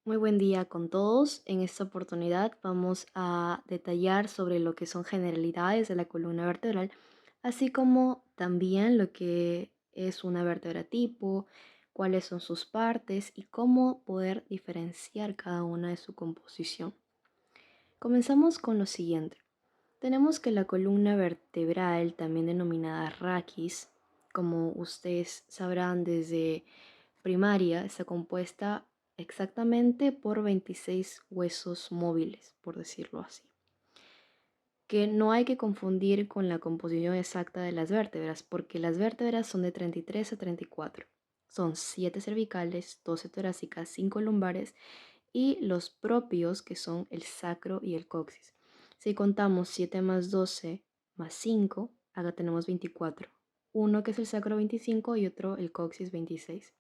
Muy buen día con todos. En esta oportunidad vamos a detallar sobre lo que son generalidades de la columna vertebral, así como también lo que es una vértebra tipo, cuáles son sus partes y cómo poder diferenciar cada una de su composición. Comenzamos con lo siguiente. Tenemos que la columna vertebral, también denominada raquis, como ustedes sabrán desde primaria, está compuesta exactamente por 26 huesos móviles, por decirlo así, que no hay que confundir con la composición exacta de las vértebras, porque las vértebras son de 33 a 34. Son 7 cervicales, 12 torácicas, 5 lumbares y los propios que son el sacro y el coxis. Si contamos 7 más 12 más 5, acá tenemos 24. Uno que es el sacro 25 y otro el coxis 26.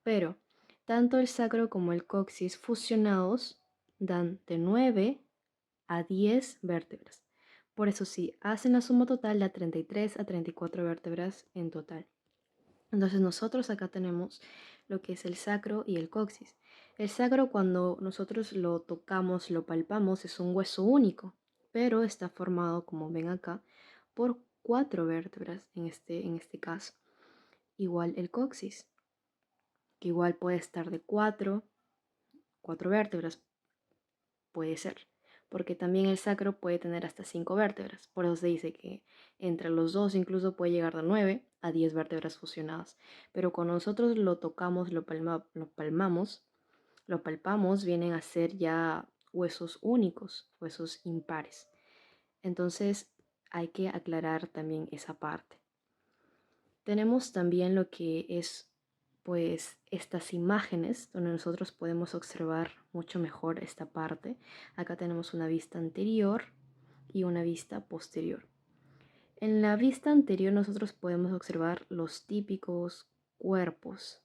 Pero tanto el sacro como el coxis fusionados dan de 9 a 10 vértebras. Por eso sí, hacen la suma total de 33 a 34 vértebras en total. Entonces nosotros acá tenemos lo que es el sacro y el coxis. El sacro cuando nosotros lo tocamos, lo palpamos, es un hueso único, pero está formado, como ven acá, por 4 vértebras en este caso. Igual el coxis, que igual puede estar de 4 vértebras, puede ser, porque también el sacro puede tener hasta 5 vértebras. Por eso se dice que entre los dos incluso puede llegar de 9 a 10 vértebras fusionadas. Pero cuando nosotros lo tocamos, lo palpamos, vienen a ser ya huesos únicos, huesos impares. Entonces hay que aclarar también esa parte. Tenemos también lo que es pues estas imágenes donde nosotros podemos observar mucho mejor esta parte. Acá tenemos una vista anterior y una vista posterior. En la vista anterior nosotros podemos observar los típicos cuerpos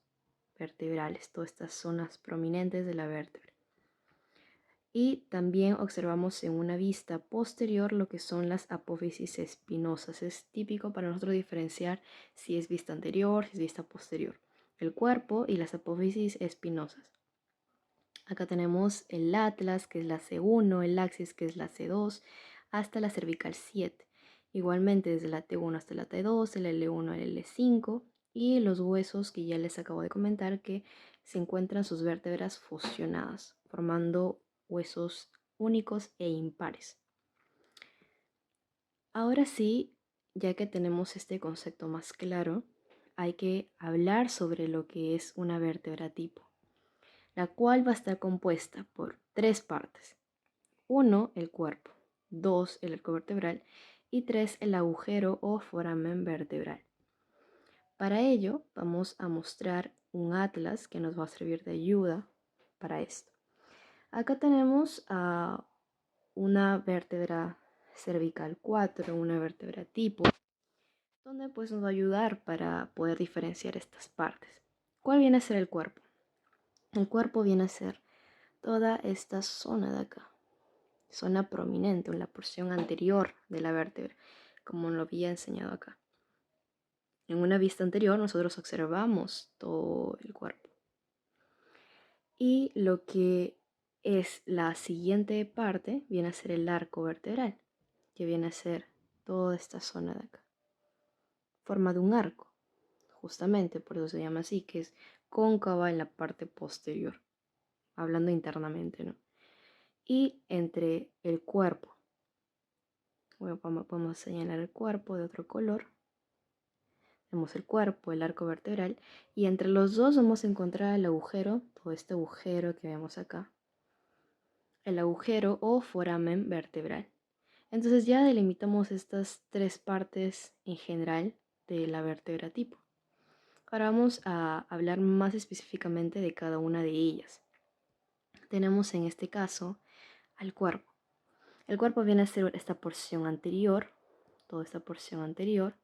vertebrales, todas estas zonas prominentes de la vértebra. Y también observamos en una vista posterior lo que son las apófisis espinosas. Es típico para nosotros diferenciar si es vista anterior, si es vista posterior. El cuerpo y las apófisis espinosas. Acá tenemos el atlas, que es la C1, el axis, que es la C2, hasta la cervical 7. Igualmente desde la T1 hasta la T2, el L1 al L5 y los huesos que ya les acabo de comentar que se encuentran sus vértebras fusionadas, formando huesos únicos e impares. Ahora sí, ya que tenemos este concepto más claro, hay que hablar sobre lo que es una vértebra tipo, la cual va a estar compuesta por 3 partes. 1, el cuerpo, 2, el arco vertebral y 3, el agujero o foramen vertebral. Para ello, vamos a mostrar un atlas que nos va a servir de ayuda para esto. Acá tenemos a una vértebra cervical 4, una vértebra tipo, donde pues nos va a ayudar para poder diferenciar estas partes. ¿Cuál viene a ser el cuerpo? El cuerpo viene a ser toda esta zona de acá, zona prominente en la porción anterior de la vértebra, como lo había enseñado acá. En una vista anterior nosotros observamos todo el cuerpo. Y lo que es la siguiente parte viene a ser el arco vertebral, que viene a ser toda esta zona de acá. Forma de un arco, justamente por eso se llama así, que es cóncava en la parte posterior, hablando internamente, ¿no? Y entre el cuerpo, bueno, podemos señalar el cuerpo de otro color. Vemos el cuerpo, el arco vertebral, y entre los dos vamos a encontrar el agujero, todo este agujero que vemos acá, el agujero o foramen vertebral. Entonces ya delimitamos estas 3 partes en general de la vértebra tipo. Ahora vamos a hablar más específicamente de cada una de ellas. Tenemos en este caso al cuerpo. El cuerpo viene a ser esta porción anterior, toda esta porción anterior,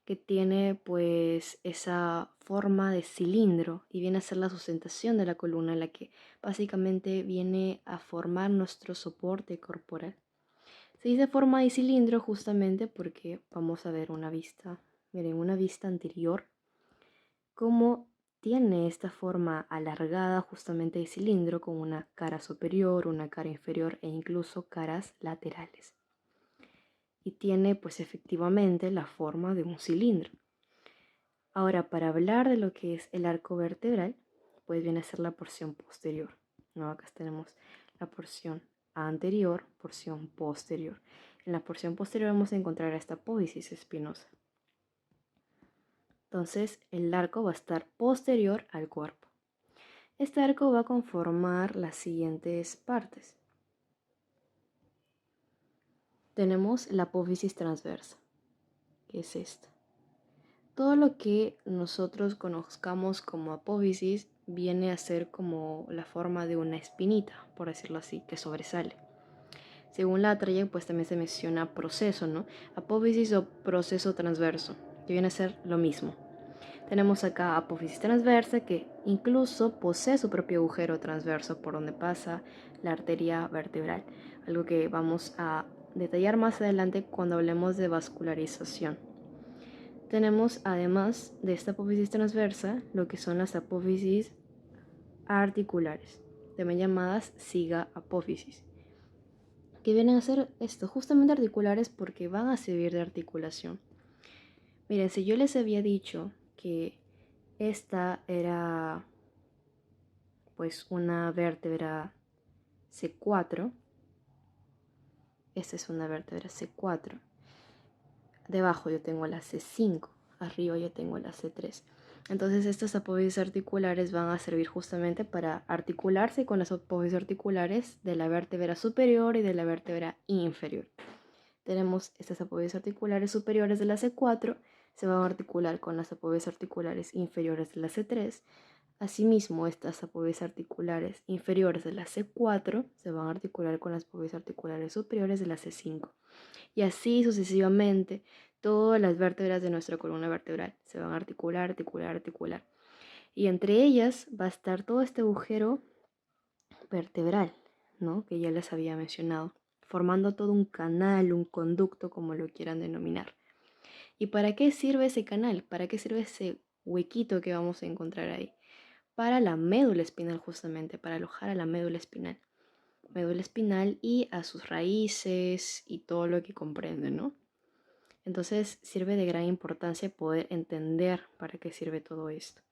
que tiene pues esa forma de cilindro y viene a ser la sustentación de la columna, la que básicamente viene a formar nuestro soporte corporal. Se dice forma de cilindro justamente porque vamos a ver una vista, miren, una vista anterior, cómo tiene esta forma alargada justamente de cilindro con una cara superior, una cara inferior e incluso caras laterales. Y tiene pues efectivamente la forma de un cilindro. Ahora, para hablar de lo que es el arco vertebral, pues viene a ser la porción posterior, ¿no? Acá tenemos la porción anterior, porción posterior. En la porción posterior vamos a encontrar esta apófisis espinosa. Entonces, el arco va a estar posterior al cuerpo. Este arco va a conformar las siguientes partes. Tenemos la apófisis transversa, que es esta. Todo lo que nosotros conozcamos como apófisis viene a ser como la forma de una espinita, por decirlo así, que sobresale. Según la Atraye, pues también se menciona proceso, ¿no? Apófisis o proceso transverso, que viene a ser lo mismo. Tenemos acá apófisis transversa, que incluso posee su propio agujero transverso por donde pasa la arteria vertebral, algo que vamos a detallar más adelante cuando hablemos de vascularización. Tenemos, además de esta apófisis transversa, lo que son las apófisis articulares, también llamadas siga apófisis, que vienen a ser esto, justamente articulares porque van a servir de articulación. Miren, si yo les había dicho que esta era pues una vértebra C4, esta es una vértebra C4, debajo yo tengo la C5, arriba yo tengo la C3. Entonces estas apófisis articulares van a servir justamente para articularse con las apófisis articulares de la vértebra superior y de la vértebra inferior. Tenemos estas apófisis articulares superiores de la C4, se van a articular con las apófisis articulares inferiores de la C3. Asimismo, estas apófisis articulares inferiores de la C4 se van a articular con las apófisis articulares superiores de la C5. Y así sucesivamente, todas las vértebras de nuestra columna vertebral se van a articular, articular, articular. Y entre ellas va a estar todo este agujero vertebral, ¿no? Que ya les había mencionado, formando todo un canal, un conducto, como lo quieran denominar. ¿Y para qué sirve ese canal? ¿Para qué sirve ese huequito que vamos a encontrar ahí? Para la médula espinal, justamente, para alojar a la médula espinal. Médula espinal y a sus raíces y todo lo que comprende, ¿no? Entonces sirve de gran importancia poder entender para qué sirve todo esto.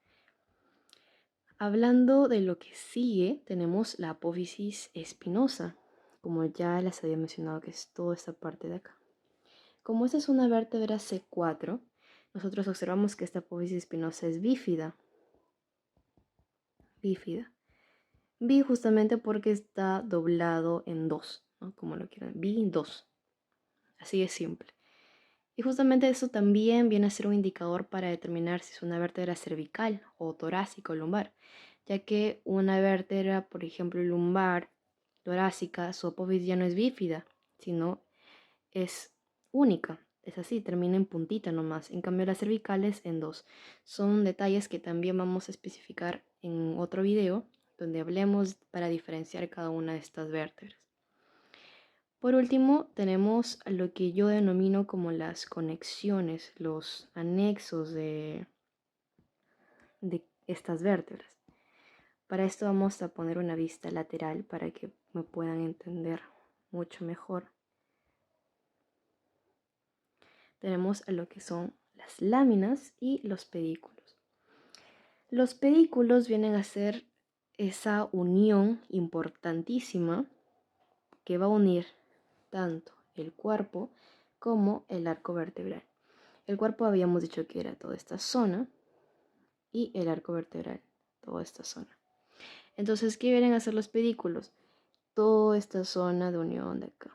Hablando de lo que sigue, tenemos la apófisis espinosa, como ya les había mencionado, que es toda esta parte de acá. Como esta es una vértebra C4, nosotros observamos que esta apófisis espinosa es bífida. Bífida. Bi justamente porque está doblado en dos, ¿no? Como lo quieran, bi 2. Así de simple. Y justamente eso también viene a ser un indicador para determinar si es una vértebra cervical o torácica o lumbar, ya que una vértebra, por ejemplo, lumbar, torácica, su apófisis ya no es bífida, sino es única. Es así, termina en puntita nomás. En cambio, las cervicales en dos. Son detalles que también vamos a especificar en otro video, donde hablemos para diferenciar cada una de estas vértebras. Por último, tenemos lo que yo denomino como las conexiones, los anexos de estas vértebras. Para esto vamos a poner una vista lateral para que me puedan entender mucho mejor. Tenemos lo que son las láminas y los pedículos. Los pedículos vienen a ser esa unión importantísima que va a unir tanto el cuerpo como el arco vertebral. El cuerpo habíamos dicho que era toda esta zona y el arco vertebral, toda esta zona. Entonces, ¿qué vienen a ser los pedículos? Toda esta zona de unión de acá,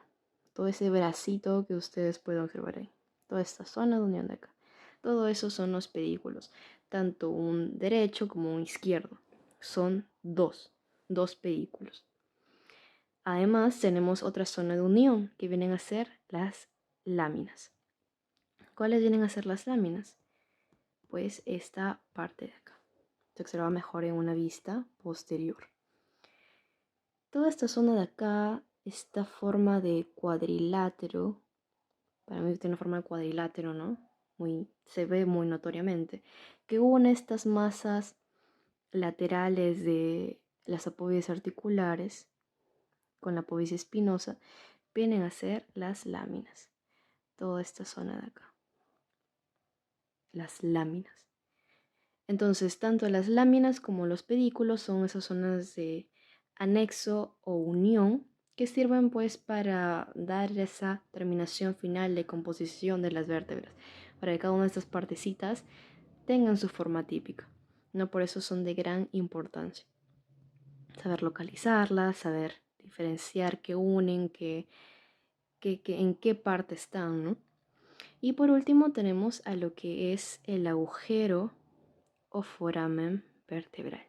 todo ese bracito que ustedes pueden observar ahí, toda esta zona de unión de acá. Todo eso son los pedículos, tanto un derecho como un izquierdo. Son dos pedículos. Además, tenemos otra zona de unión que vienen a ser las láminas. ¿Cuáles vienen a ser las láminas? Pues esta parte de acá. Se observa mejor en una vista posterior. Toda esta zona de acá, esta forma de cuadrilátero, para mí tiene una forma de cuadrilátero, ¿no? Se ve muy notoriamente, que une estas masas laterales de las apófisis articulares con la apófisis espinosa vienen a ser las láminas. Toda esta zona de acá. Las láminas. Entonces, tanto las láminas como los pedículos son esas zonas de anexo o unión que sirven pues para dar esa terminación final de composición de las vértebras, para que cada una de estas partecitas tengan su forma típica. No por eso son de gran importancia. Saber localizarlas, saber diferenciar qué unen, en qué parte están, ¿no? Y por último tenemos a lo que es el agujero o foramen vertebral,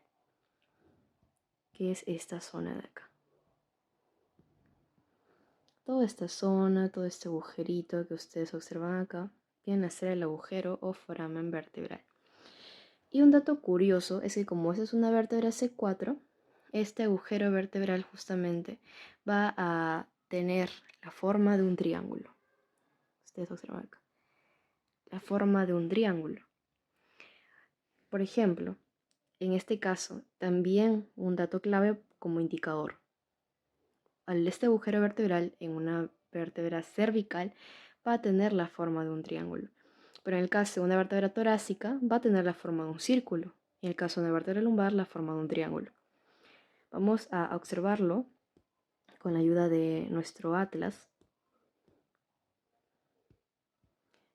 que es esta zona de acá. Toda esta zona, todo este agujerito que ustedes observan acá, viene a ser el agujero o foramen vertebral. Y un dato curioso es que como esta es una vértebra C4, este agujero vertebral justamente va a tener la forma de un triángulo. Ustedes observan acá. La forma de un triángulo. Por ejemplo, en este caso, también un dato clave como indicador. Este agujero vertebral en una vértebra cervical va a tener la forma de un triángulo. Pero en el caso de una vértebra torácica va a tener la forma de un círculo. Y en el caso de una vértebra lumbar, la forma de un triángulo. Vamos a observarlo con la ayuda de nuestro atlas.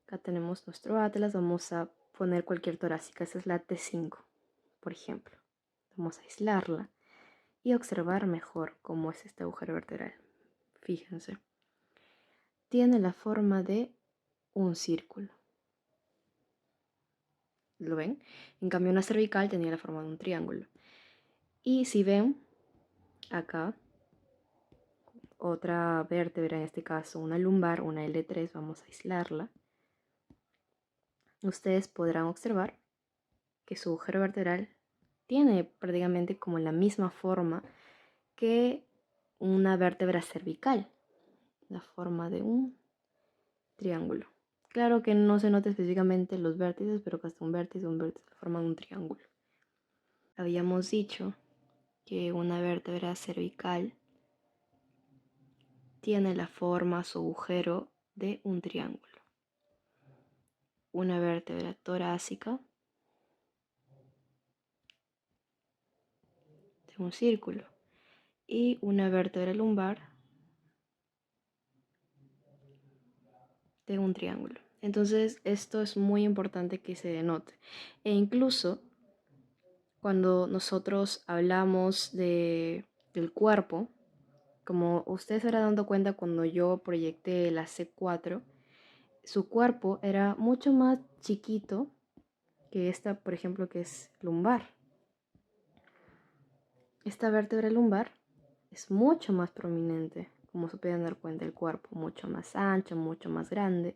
Acá tenemos nuestro atlas. Vamos a poner cualquier torácica. Esa es la T5, por ejemplo. Vamos a aislarla y observar mejor cómo es este agujero vertebral. Fíjense. Tiene la forma de un círculo. ¿Lo ven? En cambio una cervical tenía la forma de un triángulo. Y si ven, acá, otra vértebra, en este caso una lumbar, una L3, vamos a aislarla. Ustedes podrán observar que su agujero vertebral tiene prácticamente como la misma forma que una vértebra cervical, la forma de un triángulo. Claro que no se nota específicamente los vértices, pero que hasta un vértice, forma un triángulo. Habíamos dicho que una vértebra cervical tiene la forma, su agujero, de un triángulo. Una vértebra torácica de un círculo. Y una vértebra lumbar de un triángulo. Entonces esto es muy importante que se denote. E incluso cuando nosotros hablamos del cuerpo, como ustedes se habrán dado cuenta cuando yo proyecté la C4, su cuerpo era mucho más chiquito que esta, por ejemplo, que es lumbar. Esta vértebra lumbar es mucho más prominente, como se pueden dar cuenta, el cuerpo mucho más ancho, mucho más grande.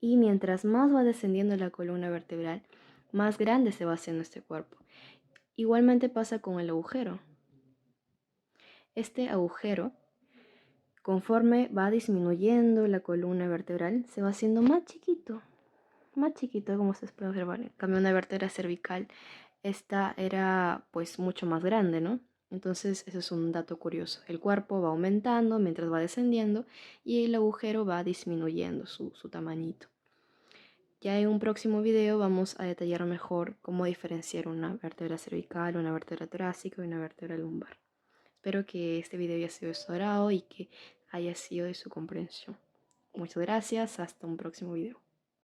Y mientras más va descendiendo la columna vertebral, más grande se va haciendo este cuerpo. Igualmente pasa con el agujero. Este agujero, conforme va disminuyendo la columna vertebral, se va haciendo más chiquito, como se puede observar. En cambio, una vértebra cervical, esta era pues mucho más grande, ¿no? Entonces, eso es un dato curioso. El cuerpo va aumentando mientras va descendiendo y el agujero va disminuyendo su tamañito. Ya en un próximo video vamos a detallar mejor cómo diferenciar una vértebra cervical, una vértebra torácica y una vértebra lumbar. Espero que este video haya sido de su agrado y que haya sido de su comprensión. Muchas gracias, hasta un próximo video.